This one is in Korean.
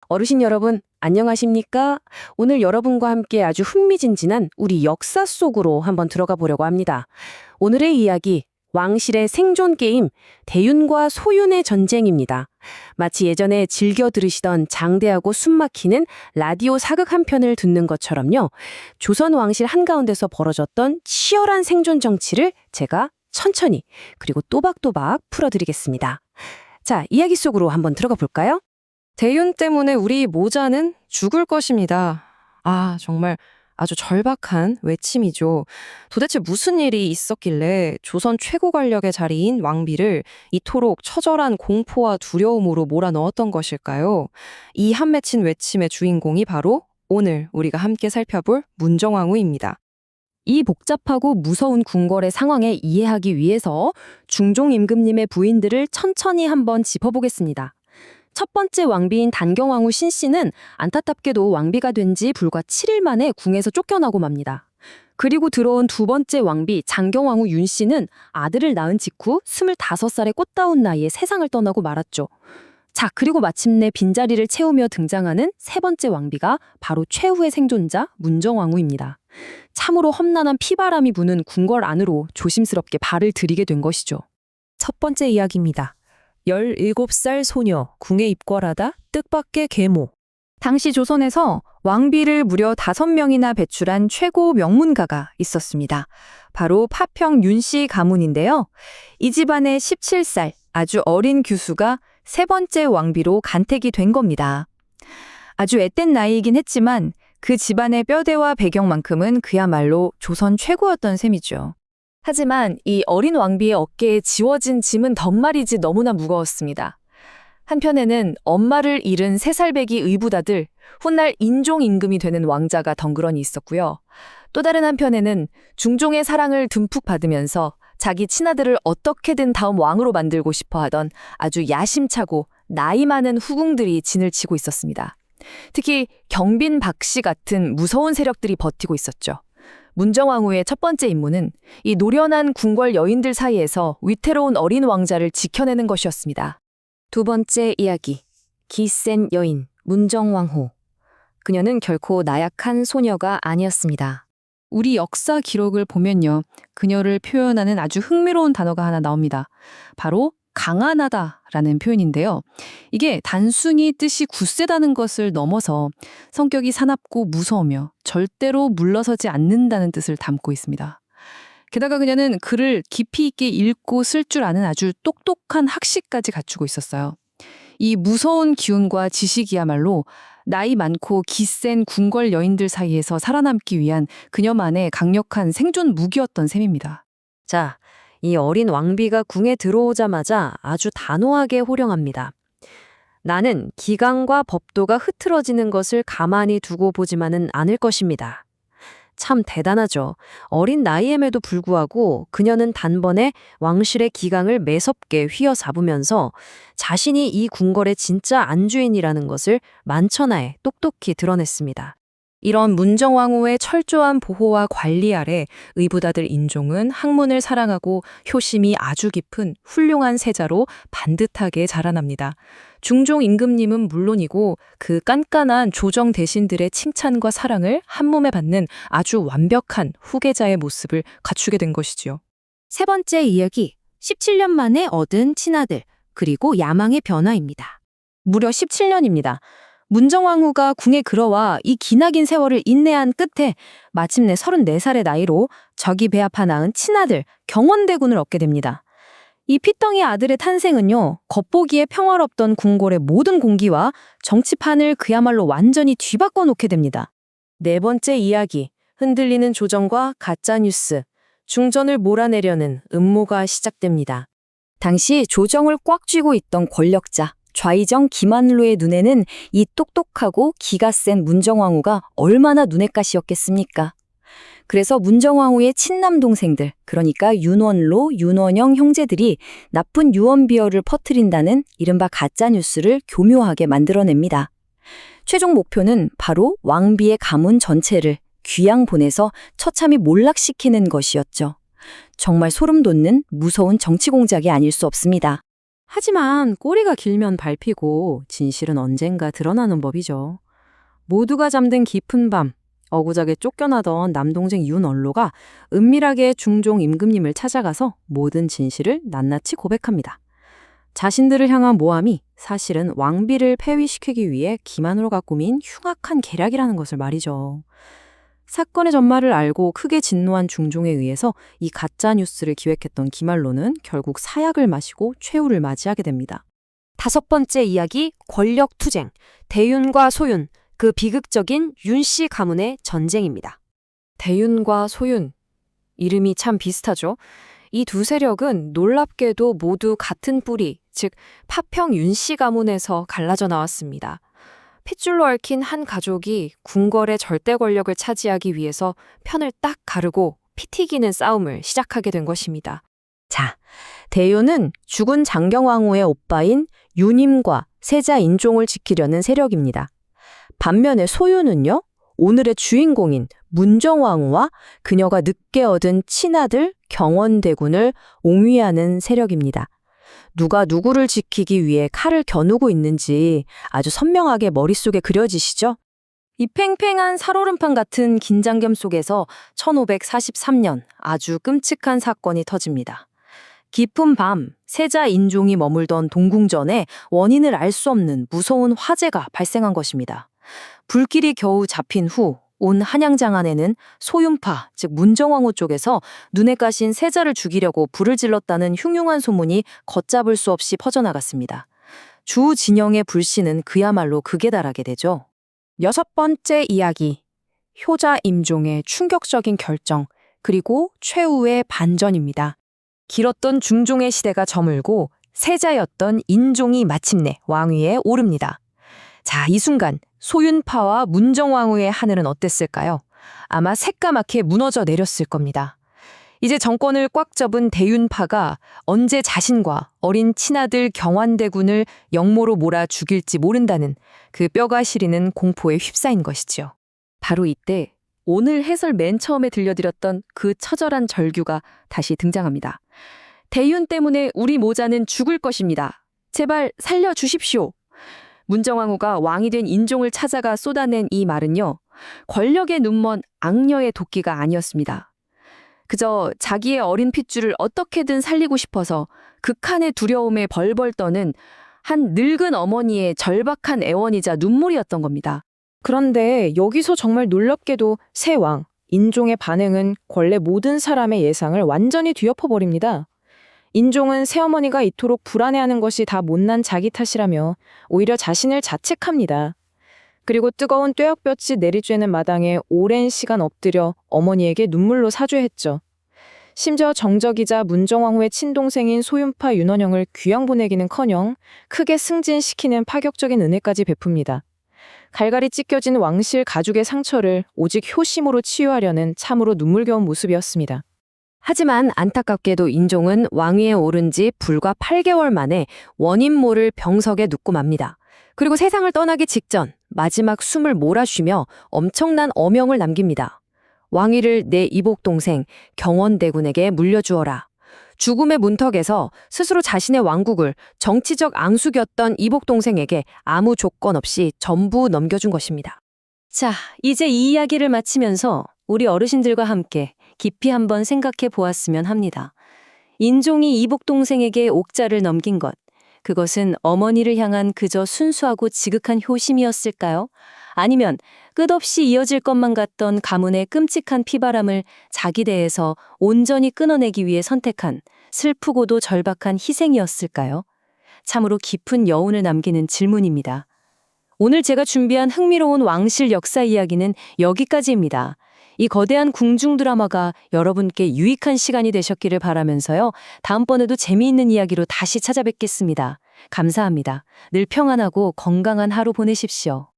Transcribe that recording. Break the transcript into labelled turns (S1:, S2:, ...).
S1: 어르신 여러분, 안녕하십니까? 오늘 여러분과 함께 아주 흥미진진한 우리 역사 속으로 한번 들어가 보려고 합니다. 오늘의 이야기, 왕실의 생존 게임, 대윤과 소윤의 전쟁입니다. 마치 예전에 즐겨 들으시던 장대하고 숨막히는 라디오 사극 한 편을 듣는 것처럼요. 조선 왕실 한가운데서 벌어졌던 치열한 생존 정치를 제가 천천히 그리고 또박또박 풀어드리겠습니다. 자, 이야기 속으로 한번 들어가 볼까요?
S2: 대윤 때문에 우리 모자는 죽을 것입니다. 정말 아주 절박한 외침이죠. 도대체 무슨 일이 있었길래 조선 최고 권력의 자리인 왕비를 이토록 처절한 공포와 두려움으로 몰아넣었던 것일까요? 이 한맺힌 외침의 주인공이 바로 오늘 우리가 함께 살펴볼 문정왕후입니다.
S1: 이 복잡하고 무서운 궁궐의 상황을 이해하기 위해서 중종 임금님의 부인들을 천천히 한번 짚어보겠습니다. 첫 번째 왕비인 단경왕후 신씨는 안타깝게도 왕비가 된 지 불과 7일 만에 궁에서 쫓겨나고 맙니다. 그리고 들어온 두 번째 왕비 장경왕후 윤씨는 아들을 낳은 직후 25살의 꽃다운 나이에 세상을 떠나고 말았죠. 자, 그리고 마침내 빈자리를 채우며 등장하는 세 번째 왕비가 바로 최후의 생존자 문정왕후입니다. 참으로 험난한 피바람이 부는 궁궐 안으로 조심스럽게 발을 들이게 된 것이죠.
S3: 첫 번째 이야기입니다. 17살 소녀, 궁에 입궐하다 뜻밖의 계모.
S4: 당시 조선에서 왕비를 무려 5명이나 배출한 최고 명문가가 있었습니다. 바로 파평 윤씨 가문인데요. 이 집안의 17살 아주 어린 규수가 세 번째 왕비로 간택이 된 겁니다. 아주 앳된 나이이긴 했지만 그 집안의 뼈대와 배경만큼은 그야말로 조선 최고였던 셈이죠. 하지만 이 어린 왕비의 어깨에 지워진 짐은 덩말이지 너무나 무거웠습니다. 한편에는 엄마를 잃은 3살배기 의붓아들, 훗날 인종 임금이 되는 왕자가 덩그러니 있었고요. 또 다른 한편에는 중종의 사랑을 듬뿍 받으면서 자기 친아들을 어떻게든 다음 왕으로 만들고 싶어 하던 아주 야심차고 나이 많은 후궁들이 진을 치고 있었습니다. 특히 경빈 박씨 같은 무서운 세력들이 버티고 있었죠. 문정왕후의 첫 번째 임무는 이 노련한 궁궐 여인들 사이에서 위태로운 어린 왕자를 지켜내는 것이었습니다.
S1: 두 번째 이야기, 기센 여인 문정왕후. 그녀는 결코 나약한 소녀가 아니었습니다.
S2: 우리 역사 기록을 보면요. 그녀를 표현하는 아주 흥미로운 단어가 하나 나옵니다. 바로 강한하다라는 표현인데요. 이게 단순히 뜻이 굳세다는 것을 넘어서 성격이 사납고 무서우며 절대로 물러서지 않는다는 뜻을 담고 있습니다. 게다가 그녀는 글을 깊이 있게 읽고 쓸 줄 아는 아주 똑똑한 학식까지 갖추고 있었어요. 이 무서운 기운과 지식이야말로 나이 많고 기센 궁궐 여인들 사이에서 살아남기 위한 그녀만의 강력한 생존 무기였던 셈입니다.
S1: 자, 이 어린 왕비가 궁에 들어오자마자 아주 단호하게 호령합니다. 나는 기강과 법도가 흐트러지는 것을 가만히 두고 보지만은 않을 것입니다. 참 대단하죠. 어린 나이임에도 불구하고 그녀는 단번에 왕실의 기강을 매섭게 휘어잡으면서 자신이 이 궁궐의 진짜 안주인이라는 것을 만천하에 똑똑히 드러냈습니다. 이런 문정왕후의 철저한 보호와 관리 아래 의붓아들 인종은 학문을 사랑하고 효심이 아주 깊은 훌륭한 세자로 반듯하게 자라납니다. 중종 임금님은 물론이고 그 깐깐한 조정 대신들의 칭찬과 사랑을 한몸에 받는 아주 완벽한 후계자의 모습을 갖추게 된 것이지요.
S4: 세 번째 이야기, 17년 만에 얻은 친아들, 그리고 야망의 변화입니다.
S1: 무려 17년입니다. 문정왕후가 궁에 들어와 이 기나긴 세월을 인내한 끝에 마침내 34살의 나이로 적이 배합하 낳은 친아들 경원대군을 얻게 됩니다. 이 피덩이 아들의 탄생은요, 겉보기에 평화롭던 궁궐의 모든 공기와 정치판을 그야말로 완전히 뒤바꿔 놓게 됩니다. 네 번째 이야기, 흔들리는 조정과 가짜뉴스, 중전을 몰아내려는 음모가 시작됩니다.
S4: 당시 조정을 꽉 쥐고 있던 권력자, 좌의정 김한로의 눈에는 이 똑똑하고 기가 센 문정왕후가 얼마나 눈엣가시였겠습니까? 그래서 문정왕후의 친남 동생들, 그러니까 윤원로, 윤원영 형제들이 나쁜 유언비어를 퍼뜨린다는 이른바 가짜뉴스를 교묘하게 만들어냅니다. 최종 목표는 바로 왕비의 가문 전체를 귀양 보내서 처참히 몰락시키는 것이었죠. 정말 소름 돋는 무서운 정치 공작이 아닐 수 없습니다.
S1: 하지만 꼬리가 길면 밟히고 진실은 언젠가 드러나는 법이죠. 모두가 잠든 깊은 밤, 어구작에 쫓겨나던 남동생 윤언로가 은밀하게 중종 임금님을 찾아가서 모든 진실을 낱낱이 고백합니다. 자신들을 향한 모함이 사실은 왕비를 폐위시키기 위해 기만으로가 꾸민 흉악한 계략이라는 것을 말이죠. 사건의 전말을 알고 크게 진노한 중종에 의해서 이 가짜 뉴스를 기획했던 기말로는 결국 사약을 마시고 최후를 맞이하게 됩니다. 5번째 이야기, 권력투쟁, 대윤과 소윤, 그 비극적인 윤씨 가문의 전쟁입니다. 대윤과 소윤, 이름이 참 비슷하죠? 이 두 세력은 놀랍게도 모두 같은 뿌리, 즉 파평 윤씨 가문에서 갈라져 나왔습니다. 핏줄로 얽힌 한 가족이 궁궐의 절대 권력을 차지하기 위해서 편을 딱 가르고 피 튀기는 싸움을 시작하게 된 것입니다. 자, 대윤은 죽은 장경왕후의 오빠인 윤임과 세자 인종을 지키려는 세력입니다. 반면에 소윤은요, 오늘의 주인공인 문정왕후와 그녀가 늦게 얻은 친아들 경원대군을 옹위하는 세력입니다. 누가 누구를 지키기 위해 칼을 겨누고 있는지 아주 선명하게 머릿속에 그려지시죠? 이 팽팽한 살얼음판 같은 긴장감 속에서 1543년 아주 끔찍한 사건이 터집니다. 깊은 밤, 세자 인종이 머물던 동궁전에 원인을 알 수 없는 무서운 화재가 발생한 것입니다. 불길이 겨우 잡힌 후 온 한양장 안에는 소윤파, 즉 문정왕후 쪽에서 눈에 가신 세자를 죽이려고 불을 질렀다는 흉흉한 소문이 걷잡을 수 없이 퍼져나갔습니다. 주 진영의 불씨는 그야말로 극에 달하게 되죠. 6번째 이야기, 효자 임종의 충격적인 결정, 그리고 최후의 반전입니다. 길었던 중종의 시대가 저물고 세자였던 인종이 마침내 왕위에 오릅니다. 자, 이 순간 소윤파와 문정왕후의 하늘은 어땠을까요? 아마 새까맣게 무너져 내렸을 겁니다. 이제 정권을 꽉 잡은 대윤파가 언제 자신과 어린 친아들 경환대군을 역모로 몰아 죽일지 모른다는 그 뼈가 시리는 공포에 휩싸인 것이지요. 바로 이때 오늘 해설 맨 처음에 들려드렸던 그 처절한 절규가 다시 등장합니다. 대윤 때문에 우리 모자는 죽을 것입니다. 제발 살려주십시오. 문정왕후가 왕이 된 인종을 찾아가 쏟아낸 이 말은요, 권력에 눈먼 악녀의 도끼가 아니었습니다. 그저 자기의 어린 핏줄을 어떻게든 살리고 싶어서 극한의 두려움에 벌벌 떠는 한 늙은 어머니의 절박한 애원이자 눈물이었던 겁니다.
S3: 그런데 여기서 정말 놀랍게도 새 왕, 인종의 반응은 권래 모든 사람의 예상을 완전히 뒤엎어버립니다. 인종은 새어머니가 이토록 불안해하는 것이 다 못난 자기 탓이라며 오히려 자신을 자책합니다. 그리고 뜨거운 뙤약볕이 내리쬐는 마당에 오랜 시간 엎드려 어머니에게 눈물로 사죄했죠. 심지어 정적이자 문정왕후의 친동생인 소윤파 윤원영을 귀양 보내기는커녕 크게 승진시키는 파격적인 은혜까지 베풉니다. 갈갈이 찢겨진 왕실 가죽의 상처를 오직 효심으로 치유하려는 참으로 눈물겨운 모습이었습니다. 하지만 안타깝게도 인종은 왕위에 오른 지 불과 8개월 만에 원인 모를 병석에 눕고 맙니다. 그리고 세상을 떠나기 직전 마지막 숨을 몰아쉬며 엄청난 어명을 남깁니다. 왕위를 내 이복 동생 경원대군에게 물려주어라. 죽음의 문턱에서 스스로 자신의 왕국을 정치적 앙숙이었던 이복 동생에게 아무 조건 없이 전부 넘겨준 것입니다. 자, 이제 이 이야기를 마치면서 우리 어르신들과 함께 깊이 한번 생각해 보았으면 합니다. 인종이 이복 동생에게 옥자를 넘긴 것, 그것은 어머니를 향한 그저 순수하고 지극한 효심이었을까요? 아니면 끝없이 이어질 것만 같던 가문의 끔찍한 피바람을 자기 대에서 온전히 끊어내기 위해 선택한 슬프고도 절박한 희생이었을까요? 참으로 깊은 여운을 남기는 질문입니다. 오늘 제가 준비한 흥미로운 왕실 역사 이야기는 여기까지입니다. 이 거대한 궁중 드라마가 여러분께 유익한 시간이 되셨기를 바라면서요. 다음번에도 재미있는 이야기로 다시 찾아뵙겠습니다. 감사합니다. 늘 평안하고 건강한 하루 보내십시오.